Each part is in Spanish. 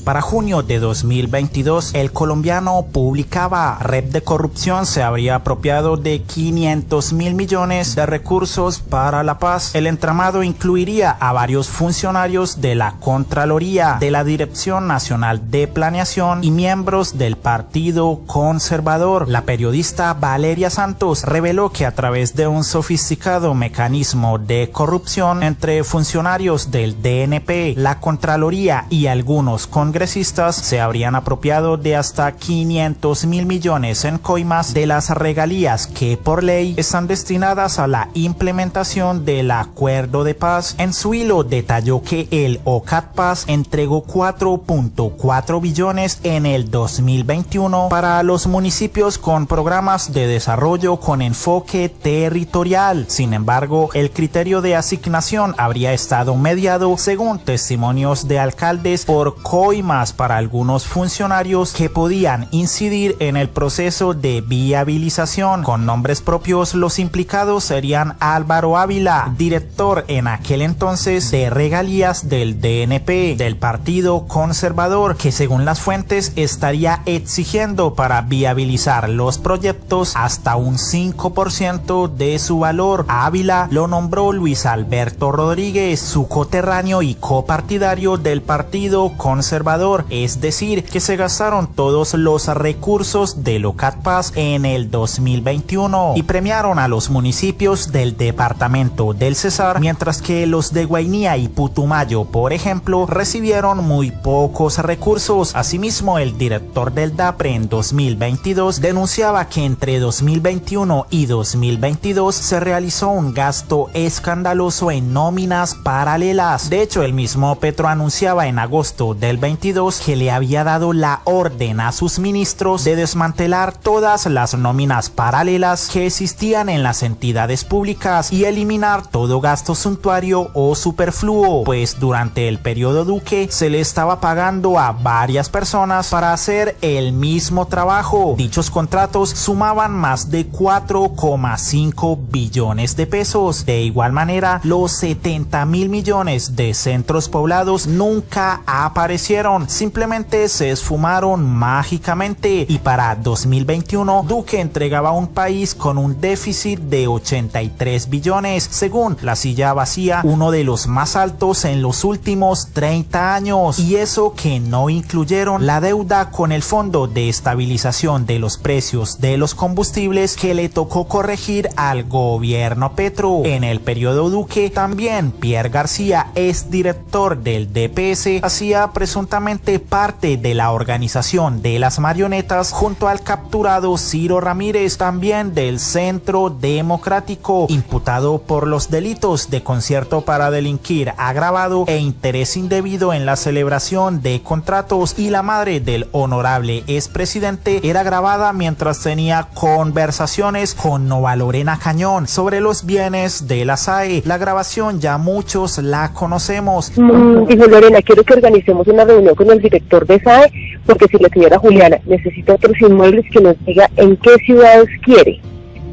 Para junio de 2022, el colombiano publicaba: Red de corrupción se habría apropiado de 500.000 millones de recursos para la paz. El entramado incluiría a varios funcionarios de la Contraloría, de la Dirección Nacional de Planeación y miembros del Partido Conservador. La periodista Valeria Santos reveló que a través de un sofisticado mecanismo de corrupción entre funcionarios del DNP, la Contraloría y algunos congresistas se habrían apropiado de hasta 500.000 millones en coimas de las regalías que por ley están destinadas a la implementación del acuerdo de paz. En su hilo detalló que el OCAT Paz entregó 4.4 billones en el 2021 para los municipios con programas de desarrollo con enfoque territorial. Sin embargo, el criterio de asignación habría estado mediado, según testimonios de alcaldes, por coimas para algunos funcionarios que podían incidir en el proceso de viabilización. Con nombres propios, los implicados serían Álvaro Ávila, director en aquel entonces de regalías del DNP, del Partido Conservador, que según las fuentes estaría exigiendo para viabilizar los proyectos hasta un 5% de su valor. A Ávila lo nombró Luis Alberto Rodríguez, su coterráneo y copartidario del Partido Conservador, es decir, que se gastaron todos los recursos del OCAT Paz en el 2021 y premiaron a los municipios del departamento del Cesar, mientras que los de Guainía y Putumayo, por ejemplo, recibieron muy pocos recursos. Asimismo, el director del DAPRE en 2022 denunciaba que entre 2021 y 2022 se realizó un gasto escandaloso en nóminas paralelas. De hecho, el mismo Petro anunciaba en agosto del 22 que le había dado la orden a sus ministros de desmantelar todas las nóminas paralelas que existían en las entidades públicas y eliminar todo gasto suntuario o superfluo, pues durante el periodo Duque se le estaba pagando a varias personas para hacer el mismo trabajo. Dichos contratos sumaban más de 4,5 billones de pesos. De igual manera, los 70.000 millones de centros poblados nunca aparecieron, simplemente se esfumaron mágicamente, y para 2021 Duque entregaba un país con un déficit de 83 billones, según La Silla Vacía, uno de los más altos en los últimos 30 años, y eso que no incluyeron la deuda con el Fondo de Estabilización de los Precios de los Combustibles que le tocó corregir al gobierno Petro. En el periodo Duque también Pierre García, ex director del DPS, hacía presuntamente parte de la organización de las marionetas junto al capturado Ciro Ramírez, también del Centro Democrático, imputado por los delitos de concierto para delinquir agravado e interés indebido en la celebración de contratos. Y la madre del honorable expresidente era grabada mientras tenía conversaciones con Nova Lorena Cañón sobre los bienes de la SAE. La grabación ya muchos la conocemos. Dijo Lorena, quiero que organicemos una reunión con el director de SAE, porque si la señora Juliana necesita otros inmuebles, que nos diga en qué ciudades quiere.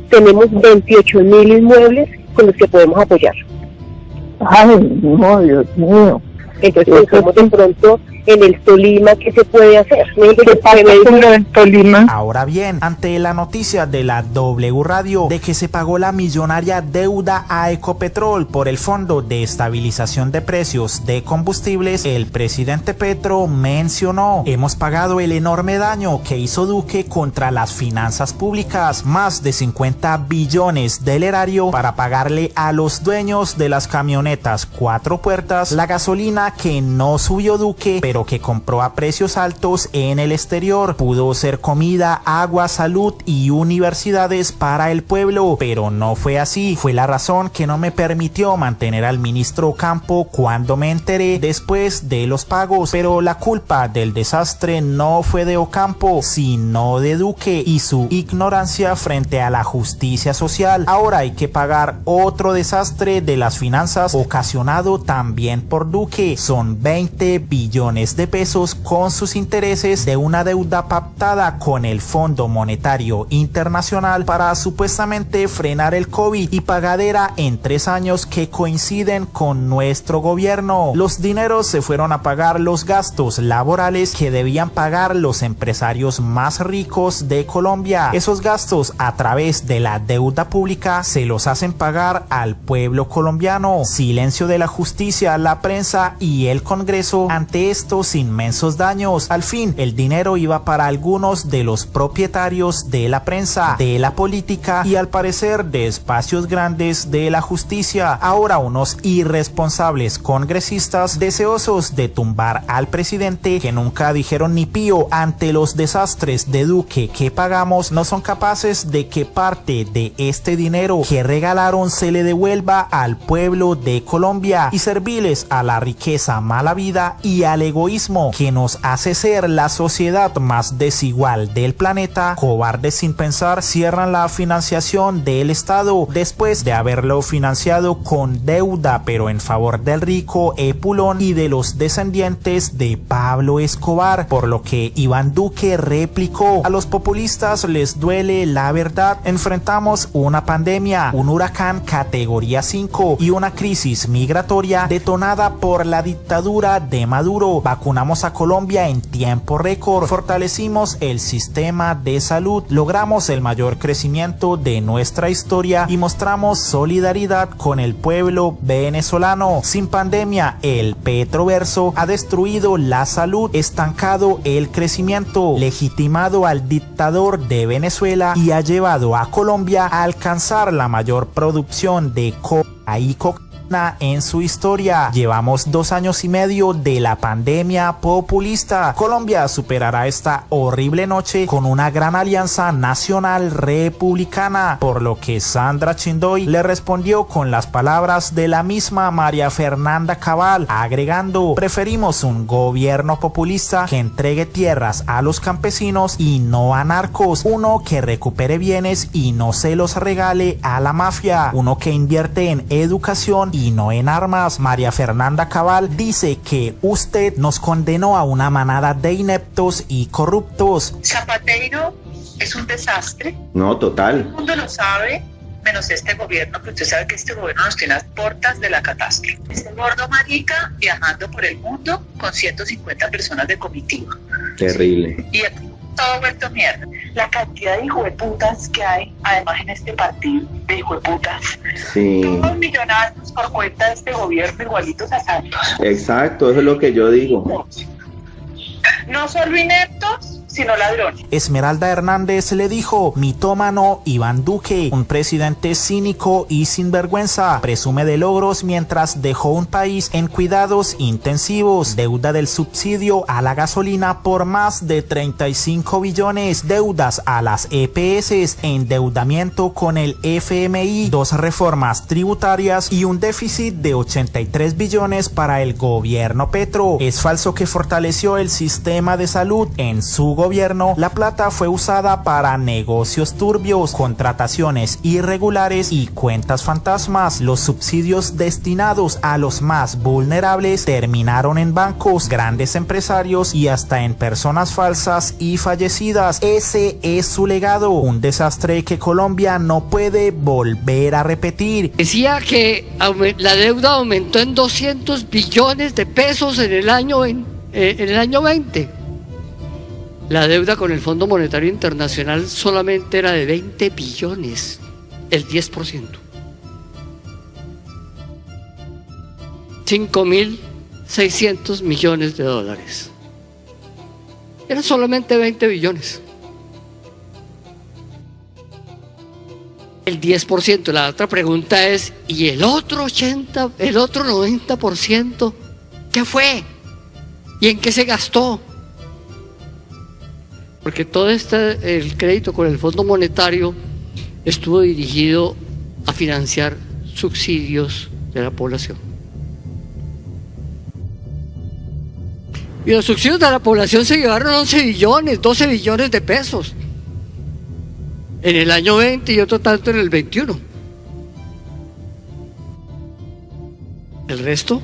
Tenemos 28.000 inmuebles con los que podemos apoyar. Ay, no, Dios mío. Entonces pensamos de pronto en el Tolima, ¿qué se puede hacer? ¿Qué pasa con el Tolima? Ahora bien, ante la noticia de la W Radio de que se pagó la millonaria deuda a Ecopetrol por el Fondo de Estabilización de Precios de Combustibles, el presidente Petro mencionó: hemos pagado el enorme daño que hizo Duque contra las finanzas públicas, más de 50 billones del erario para pagarle a los dueños de las camionetas 4 puertas la gasolina que no subió Duque, pero que compró a precios altos en el exterior. Pudo ser comida, agua, salud y universidades para el pueblo, pero no fue así. Fue la razón que no me permitió mantener al ministro Ocampo cuando me enteré después de los pagos. Pero la culpa del desastre no fue de Ocampo, sino de Duque y su ignorancia frente a la justicia social. Ahora hay que pagar otro desastre de las finanzas ocasionado también por Duque. son 20 billones de pesos con sus intereses de una deuda pactada con el Fondo Monetario Internacional para supuestamente frenar el COVID y pagadera en 3 años que coinciden con nuestro gobierno. Los dineros se fueron a pagar los gastos laborales que debían pagar los empresarios más ricos de Colombia. Esos gastos a través de la deuda pública se los hacen pagar al pueblo colombiano. Silencio de la justicia, la prensa y el Congreso ante estos inmensos daños. Al fin, el dinero iba para algunos de los propietarios de la prensa, de la política y al parecer de espacios grandes de la justicia. Ahora unos irresponsables congresistas deseosos de tumbar al presidente, que nunca dijeron ni pío ante los desastres de Duque que pagamos, no son capaces de que parte de este dinero que regalaron se le devuelva al pueblo de Colombia y serviles a la riqueza mala vida y al egoísmo que nos hace ser la sociedad más desigual del planeta. Cobardes sin pensar cierran la financiación del Estado después de haberlo financiado con deuda, pero en favor del rico Epulón y de los descendientes de Pablo Escobar, por lo que Iván Duque replicó: a los populistas les duele la verdad, enfrentamos una pandemia, un huracán categoría 5 y una crisis migratoria detonada por la dictadura de Maduro. Vacunamos a Colombia en tiempo récord, fortalecimos el sistema de salud, logramos el mayor crecimiento de nuestra historia y mostramos solidaridad con el pueblo venezolano. Sin pandemia, el Petroverso ha destruido la salud, estancado el crecimiento, legitimado al dictador de Venezuela y ha llevado a Colombia a alcanzar la mayor producción de coca y cocaína en su historia. Llevamos 2 años y medio de la pandemia populista. Colombia superará esta horrible noche con una gran alianza nacional republicana, por lo que Sandra Chindoy le respondió con las palabras de la misma María Fernanda Cabal, agregando: preferimos un gobierno populista que entregue tierras a los campesinos y no a narcos, uno que recupere bienes y no se los regale a la mafia, uno que invierte en educación y no en armas. María Fernanda Cabal dice que usted nos condenó a una manada de ineptos y corruptos. Zapatero es un desastre. No, total. Todo el mundo lo sabe, menos este gobierno, que usted sabe que este gobierno nos tiene a las puertas de la catástrofe. Este gordo marica viajando por el mundo con 150 personas de comitiva. Terrible. Y aquí todo vuelto mierda. La cantidad de hijueputas que hay, además en este partido, de hijueputas. Sí. Todos millonarios por cuenta de este gobierno, igualitos a Santos. Exacto, eso es lo que yo digo. No solo ineptos, sino ladrones. Esmeralda Hernández le dijo: mitómano Iván Duque, un presidente cínico y sinvergüenza, presume de logros mientras dejó un país en cuidados intensivos, deuda del subsidio a la gasolina por más de 35 billones, deudas a las EPS, endeudamiento con el FMI, 2 reformas tributarias y un déficit de 83 billones para el gobierno Petro. Es falso que fortaleció el sistema de salud. En su gobierno, la plata fue usada para negocios turbios, contrataciones irregulares y cuentas fantasmas. Los subsidios destinados a los más vulnerables terminaron en bancos, grandes empresarios y hasta en personas falsas y fallecidas. Ese es su legado, un desastre que Colombia no puede volver a repetir. Decía que la deuda aumentó en 200 billones de pesos en el año 20. La deuda con el Fondo Monetario Internacional solamente era de 20 billones, el 10%. 5.600 millones de dólares. Eran solamente 20 billones. El 10%. La otra pregunta es, ¿y el otro 90%? ¿Qué fue? ¿Y en qué se gastó? Porque todo el crédito con el Fondo Monetario estuvo dirigido a financiar subsidios de la población. Y los subsidios de la población se llevaron 11 billones, 12 billones de pesos en el año 20 y otro tanto en el 21. El resto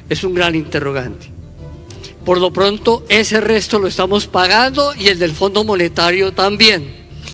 es un gran interrogante. Por lo pronto, ese resto lo estamos pagando y el del Fondo Monetario también.